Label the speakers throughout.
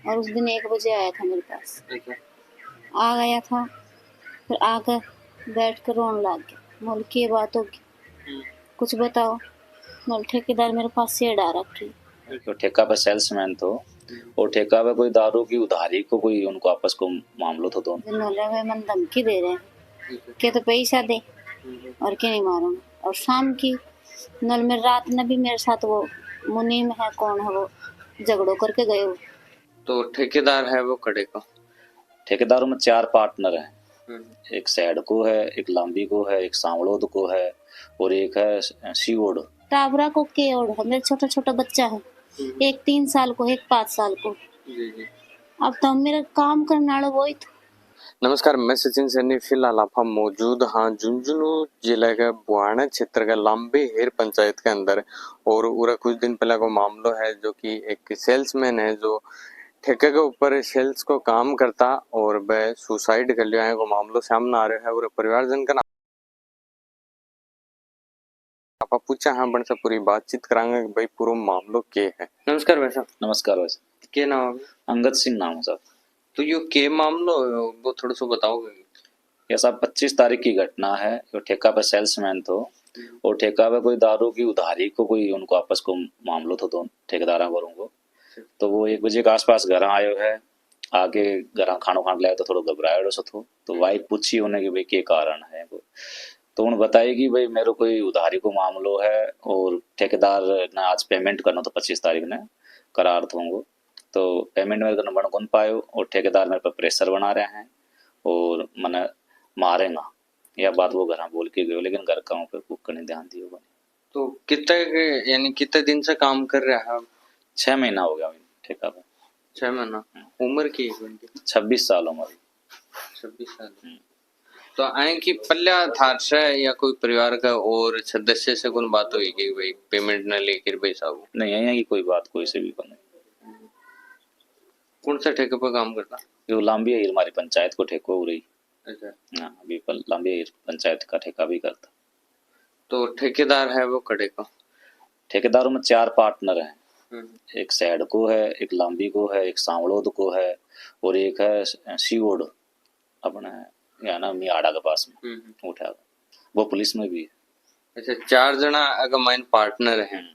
Speaker 1: और उस दिन 1 बजे आया था मेरे पास। आ गया था, फिर आकर बैठ कर रोने लग गया। बोले क्या बात होगी, कुछ बताओ। बोले ठेकेदार मेरे पास से डा रखी।
Speaker 2: तो ठेका पे सेल्समैन तो और ठेका पे कोई दारू की उधारी को कोई उनको आपस को मामलो तो दोनों
Speaker 1: भाई मन धमकी दे रहे हैं कि तो पैसा दे और क्या नहीं मारूंगा। और शाम की नल में रात में भी मेरे साथ वो मुनीम है, कौन है वो, झगड़ो करके गए हो।
Speaker 3: तो ठेकेदार है वो खड़े का?
Speaker 2: ठेकेदारों में 4 पार्टनर हैं। एक सैड को है, एक लांबी को है, एक सांवड़ोद को है और एक है सीवोड।
Speaker 1: टाबरा को के ओढ़ है, मेरा छोटा छोटा बच्चा है, एक 3 साल को, एक 5 साल को। अब तो मेरा काम करने वाला वही था।
Speaker 3: नमस्कार, मैं सचिन सैनी। फिलहाल आप मौजूद हाँ झुंझुनू जिले के बुहाना क्षेत्र के लांबी हेर पंचायत के अंदर। और उरा कुछ दिन पहले को मामलो है जो कि एक सेल्समैन है जो ठेके के ऊपर सेल्स को काम करता और वह सुसाइड कर लिया है। को मामलो सामने आ रहा है और परिवारजन का आप पूछा हाँ बन से पूरी बातचीत करांगे कि भाई पूरा मामलो क्या है। नमस्कार भाई साहब।
Speaker 2: नमस्कार भाई साहब।
Speaker 3: क्या नाम है?
Speaker 2: अंगद सिंह नाम है साहब।
Speaker 3: तो ये के मामलो वो थोड़ा सा बताओगे?
Speaker 2: ये साहब 25 तारीख की घटना है। जो ठेका पे सेल्समैन तो और ठेका पे कोई दारू की उधारी को कोई उनको आपस को मामलो तो दोनों ठेकेदारा वालों को। तो वो 1 बजे के आसपास घर आयो है। आगे घर खानो खान लाया तो थोड़ा घबराया सो थो। तो वाइफ पूछी उन्हें कि भाई क्या कारण है। तो उन्होंने बताया कि भाई मेरे कोई उधारी को मामलो है और ठेकेदार ने आज पेमेंट करना तो 25 तारीख ने करार थोंगो। तो पेमेंट मेरे को बन कौन पायो और ठेकेदार मेरे पर प्रेशर बना रहे हैं और मैंने मारेगा यह बात वो घर बोल के गए, लेकिन घर का पे कुक करने ध्यान दियो।
Speaker 3: तो कितने यानी कितने दिन से काम कर रहा है?
Speaker 2: 6 महीना हो गया ठेका पे।
Speaker 3: 6 महीना। उम्र की है?
Speaker 2: 26 साल उम्र।
Speaker 3: 26 साल। तो आए कि पल्ला थार से या कोई परिवार का और सदस्य से कोई बात हुई कि भाई पेमेंट न लेकर भाई साहब?
Speaker 2: नहीं, यहाँ की कोई बात कोई से भी नहीं।
Speaker 3: कौन सा ठेके पर काम करता?
Speaker 2: जो लांबी है हमारी पंचायत को ठेको हो रही।
Speaker 3: अच्छा।
Speaker 2: हाँ, अभी लांबी पंचायत का ठेका भी करता।
Speaker 3: तो ठेकेदार है वो खड़े का?
Speaker 2: ठेकेदारों में 4 पार्टनर हैं। एक सैड को है, एक लांबी को है, एक सांवड़ोद को है और एक है सीवोड अपने यहाँ ना मियाड़ा के पास में उठा। वो पुलिस में भी है।
Speaker 3: अच्छा, 4 जना अगर माइन पार्टनर हैं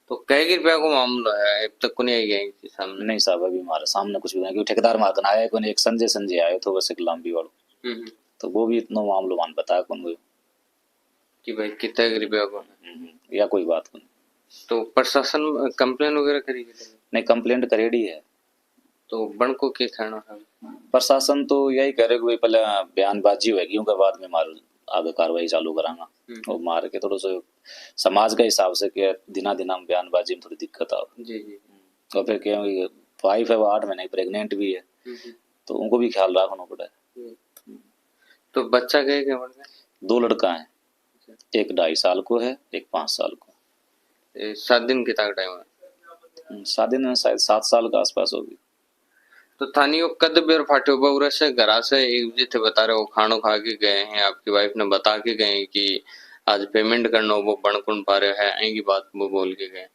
Speaker 3: तो कई रुपया को मामला है? अब तक को नहीं गया इनके सामने?
Speaker 2: नहीं साहब, अभी हमारे सामने कुछ भी नहीं, क्योंकि ठेकेदार मारकन आया कौन, एक संजय आयो तो बस एक लांबी वालों। तो वो भी इतना मामलो मान बताया कौन वो
Speaker 3: कि भाई कितने रुपया को
Speaker 2: या कोई बात को नहीं। तो
Speaker 3: प्रशासन कंप्लेन वगैरह करेगी?
Speaker 2: नहीं, कंप्लेंट करेडी है।
Speaker 3: तो बन को क्या कहना है?
Speaker 2: प्रशासन तो यही कह रहे कि भाई पहले बयानबाजी होगी उनके बाद में मार आगे कार्रवाई चालू करांगा और मार के थोड़ा सा समाज के हिसाब से कि दिना में बयानबाजी में थोड़ी दिक्कत आ
Speaker 3: जी जी।
Speaker 2: और फिर क्या वाइफ है वो 8 महीने प्रेग्नेंट भी है तो उनको भी ख्याल रखना पड़ा है।
Speaker 3: तो बच्चा गए क्या?
Speaker 2: 2 लड़का है, एक 2.5 साल को है, एक 5 साल को।
Speaker 3: 7 दिन कितना टाइम है?
Speaker 2: 7 दिन में शायद 7 साल के आसपास होगी।
Speaker 3: तो थानी कद बेर फाटे उरा से घरा से 1 बजे थे बता रहे हो खानो खा के गए हैं, आपकी वाइफ ने बता के गए कि आज पेमेंट करना वो बन कौन पा रहे है ऐसी बात वो बोल के गए?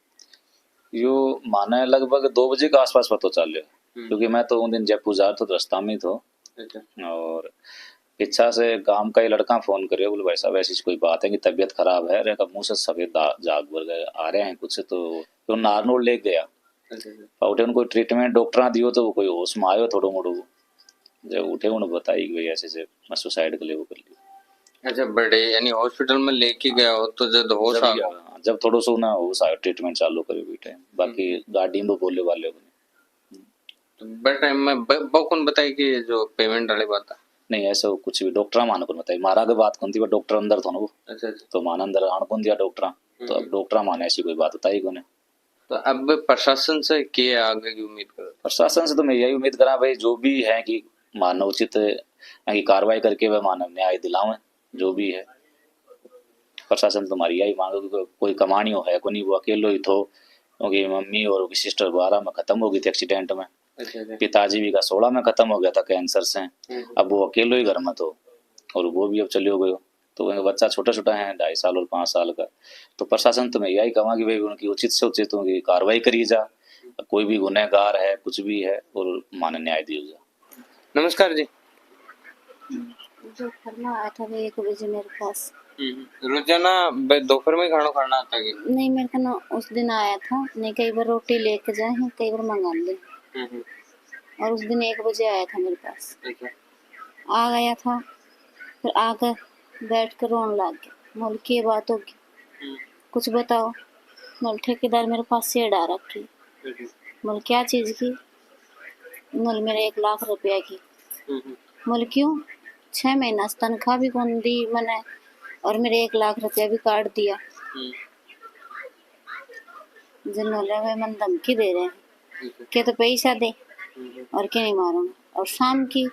Speaker 2: यो माना है लगभग 2 बजे के आसपास पता चल रहा क्योंकि मैं तो उन दिन जयपुर जा रहा था, रास्ता में तो। और पीछा से गांव का ही लड़का फोन करे, बोले भाई साहब ऐसी कोई बात है कि तबीयत खराब है, रेखा मुंह से सफेद जाग भर गए आ रहे हैं कुछ। तो नारनोल ले गया उठे उनको ट्रीटमेंट डॉक्टर दियो तो कोई होश में आयो थोड़ो मोड़ो। जब उठे उन्होंने बताई भाई ऐसे से मैं सुसाइड कर लिया वो कर लिया।
Speaker 3: अच्छा, बड़े यानी हॉस्पिटल में लेके गया हो तो जब होश आ गया?
Speaker 2: जब थोड़ा सा ना होश आयो ट्रीटमेंट चालू करे बेटे, बाकी गाड़ी में बोले वाले
Speaker 3: तो बड़े टाइम में कौन बताई कि जो पेमेंट वाली बात है?
Speaker 2: नहीं ऐसा कुछ भी डॉक्टर मान को बताई, मारा के बात कौन थी वो डॉक्टर अंदर था ना वो।
Speaker 3: अच्छा।
Speaker 2: तो मान अंदर आन कौन दिया डॉक्टर, तो अब डॉक्टर माने ऐसी कोई बात बताई कोने।
Speaker 3: तो अब प्रशासन से क्या आगे की उम्मीद करो?
Speaker 2: प्रशासन से तो मैं यही उम्मीद करा भाई जो भी है कि मानव उचित की कार्रवाई करके वह मानव न्याय दिलावे जो भी है। प्रशासन तुम्हारी यही मांगो, कोई कमानी हो है को नहीं, वो अकेलो ही थो क्योंकि मम्मी और सिस्टर 12 में खत्म हो गई थी एक्सीडेंट में। पिताजी भी का 16 में खत्म हो गया था कैंसर से। अब वो अकेलो ही घर में तो और वो भी अब चले गए। तो बच्चा छोटा छोटा है 2.5 साल और 5 साल का। तो प्रशासन तो मैं यही कहूँगा कि भाई उनकी उचित से उचित उनकी कार्रवाई करी जा कोई भी गुनहगार है कुछ भी है और माने न्याय दिया जाए।
Speaker 3: नमस्कार जी।
Speaker 1: जो करना आया था वो 1 बजे मेरे पास।
Speaker 3: रोजाना दोपहर में खाना खाना आता है?
Speaker 1: नहीं, मेरे को ना उस दिन आया था, नहीं कई बार रोटी लेके जाए हैं, कई बार मंगा ले। और उस दिन 1 बजे आया था मेरे पास। आ गया था, फिर आकर बैठ कर रोने लग गया। मोल की बात होगी, कुछ बताओ। मोल ठेकेदार मेरे पास से डा रखी। मोल क्या चीज की? मोल मेरे 1 लाख रुपया की। मोल क्यों? 6 महीना से तनख्वाह भी कौन दी मैंने, और मेरे 1 लाख रुपया भी काट दिया। जिन्होंने वे मन धमकी दे रहे हैं कि तो पैसा दे और क्या नहीं मारूंगा। और शाम की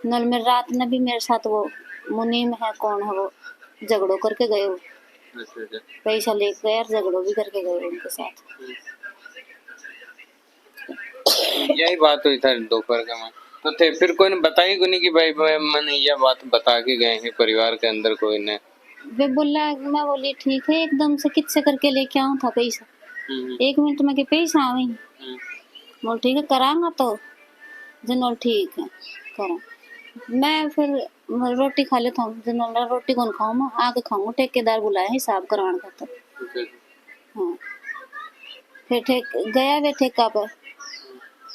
Speaker 1: नल में रात में भी मेरे साथ वो मुनीम है, कौन है वो, झगड़ो करके गए हो। पैसा लेके गए और झगड़ो भी करके गए उनके साथ।
Speaker 3: यही बात हुई था दोपहर का में तो थे, फिर कोई ने बताई को नहीं कि भाई मैंने यह बात बता के गए हैं परिवार के अंदर कोई ने?
Speaker 1: वे बोला, मैं बोली ठीक है, एकदम से किससे करके लेके आऊं था पैसा। 1 मिनट में के पैसा आवे। बोल ठीक है करांगा, तो जनोल ठीक है करा। मैं फिर रोटी खा लेता हूँ। जनोल रोटी कौन खाऊं, मैं आके खाऊंगा। ठेकेदार बुलाया हिसाब करवाने खातर। हाँ, फिर गया वे ठेका पर।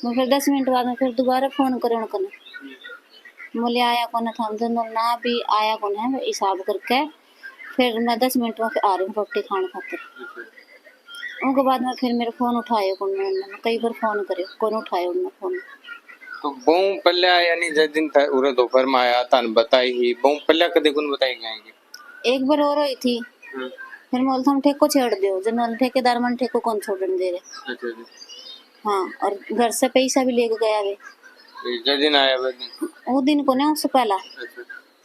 Speaker 1: मैं फिर 10 मिनट बाद में फिर दोबारा फोन करे उनको। बोले आया कौन था? जनोल ना भी आया कौन है, हिसाब करके फिर मैं 10 मिनट में आ रही हूँ रोटी खाने खातिर। उनके बाद में फिर मेरा फोन उठाए कौन, मैं कई बार फोन करे कौन उठाए उन्होंने फोन।
Speaker 3: तो बहु पल्ला यानी जिस दिन था उरे दोपहर में आया था बताई ही बहु पल्ला कदे कुन बताई गएंगे?
Speaker 1: 1 बार और हुई थी। फिर मोल हम ठेको छेड़ दियो, जनरल ठेकेदार मन ठेको कौन छोड़ने दे रहे। हाँ, और घर से पैसा भी लेके गया वे।
Speaker 3: जिस दिन आया
Speaker 1: वो दिन को ना, उससे पहला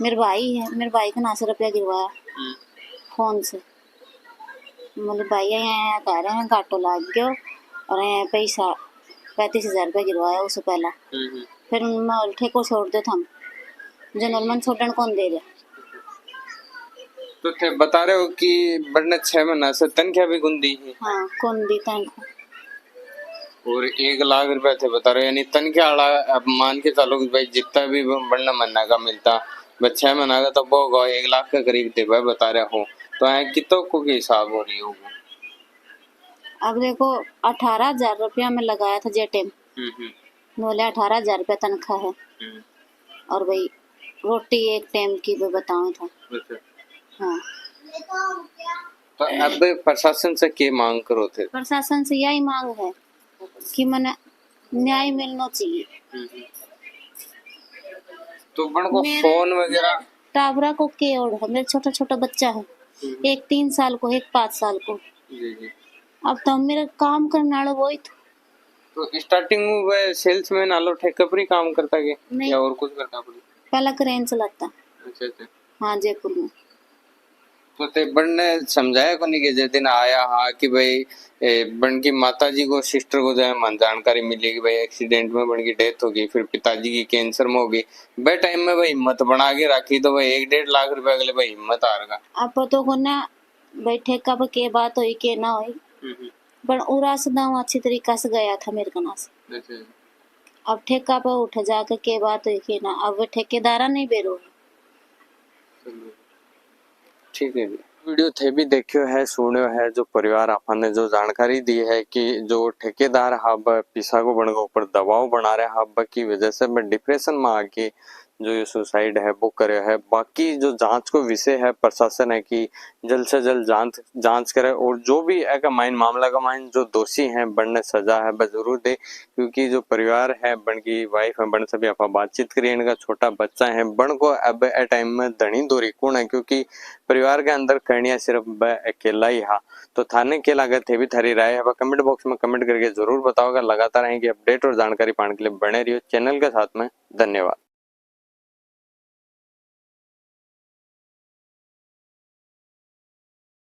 Speaker 1: मेरे भाई है, मेरे भाई का 900 रुपया गिरवाया फोन से। बोले भाई यहाँ कह रहे हैं घाटो लाग गयो और पैसा 35,000 रुपया गिरवाया उससे पहला। फिर मैं ठेको छोड़ दो था, जनरल मन छोड़ने कौन दे रहे।
Speaker 3: तो थे बता रहे हो कि बढ़ने 6 महीना से तनख्वाह भी गुंदी है?
Speaker 1: हाँ, कौन दी तनख्वाह।
Speaker 3: और 1 लाख रुपया थे बता रहे, यानी तनख्वाह आला अब मान के चलो कि भाई जितना भी बढ़ना महीना का मिलता 6 महीना का तो वो 1 लाख के करीब थे भाई बता रहे हो। तो यहाँ कितों को के हिसाब हो रही होगी?
Speaker 1: अब देखो 18,000 रुपया में लगाया था जेटेम। बोले 18,000 रुपया तनख्वाह है। और भाई रोटी 1 टाइम की भी बताऊं था। हाँ,
Speaker 3: तो अब प्रशासन से क्या मांग करो थे?
Speaker 1: प्रशासन से यही मांग है कि मने न्याय मिलना चाहिए।
Speaker 3: तो बन को फोन वगैरह
Speaker 1: टाबरा को के और है, मेरा छोटा छोटा बच्चा है, एक 3 साल को, एक 5 साल को। अब तो मेरा काम करने वाला वही
Speaker 3: तो स्टार्टिंग में वह सेल्समैन आलो ठेके पर ही काम करता के या और कुछ करता?
Speaker 1: पहला क्रेन चलाता।
Speaker 3: अच्छा।
Speaker 1: हाँ, जयपुर में।
Speaker 3: तो ते बन ने समझाया को नहीं कि जिस दिन आया हाँ कि भाई बन की माता जी को सिस्टर को जो है मन जानकारी मिली कि भाई एक्सीडेंट में बन की डेथ होगी, फिर पिताजी की कैंसर में होगी, भाई टाइम में भाई हिम्मत बना के रखी तो भाई 1-1.5 लाख रुपए के लिए भाई हिम्मत आ रहा।
Speaker 1: अब तो को ना बैठे कब के बात हुई के ना हुई, पर उरा से दाऊ अच्छी तरीका से गया था मेरे कना से। अब ठेका पर उठ जाकर के बात हुई के ना, अब ठेकेदारा नहीं बेरो।
Speaker 3: ठीक है जी, वीडियो थे भी देखियो है सुनियो है जो परिवार आपन ने जो जानकारी दी है कि जो ठेकेदार हब पिसा को बन के ऊपर दबाव बना रहे हब की वजह से मैं डिप्रेशन में आके जो ये सुसाइड है वो करे है। बाकी जो जांच को विषय है प्रशासन है कि जल्द से जल्द जांच करे और जो भी एक मामला का माइन जो दोषी हैं बनने सजा है बस जरूर दे, क्योंकि जो परिवार है बन की वाइफ है बन से भी आप बातचीत करिए, इनका छोटा बच्चा है बन को अब ए टाइम में धनी दोरी कौन है, क्योंकि परिवार के अंदर करणिया सिर्फ अकेला ही हा। तो थाने के लागत है भी थारी राय है कमेंट बॉक्स में कमेंट करके जरूर बताओगे। लगातार है कि अपडेट और जानकारी पाने के लिए बने रहियो चैनल के साथ में। धन्यवाद।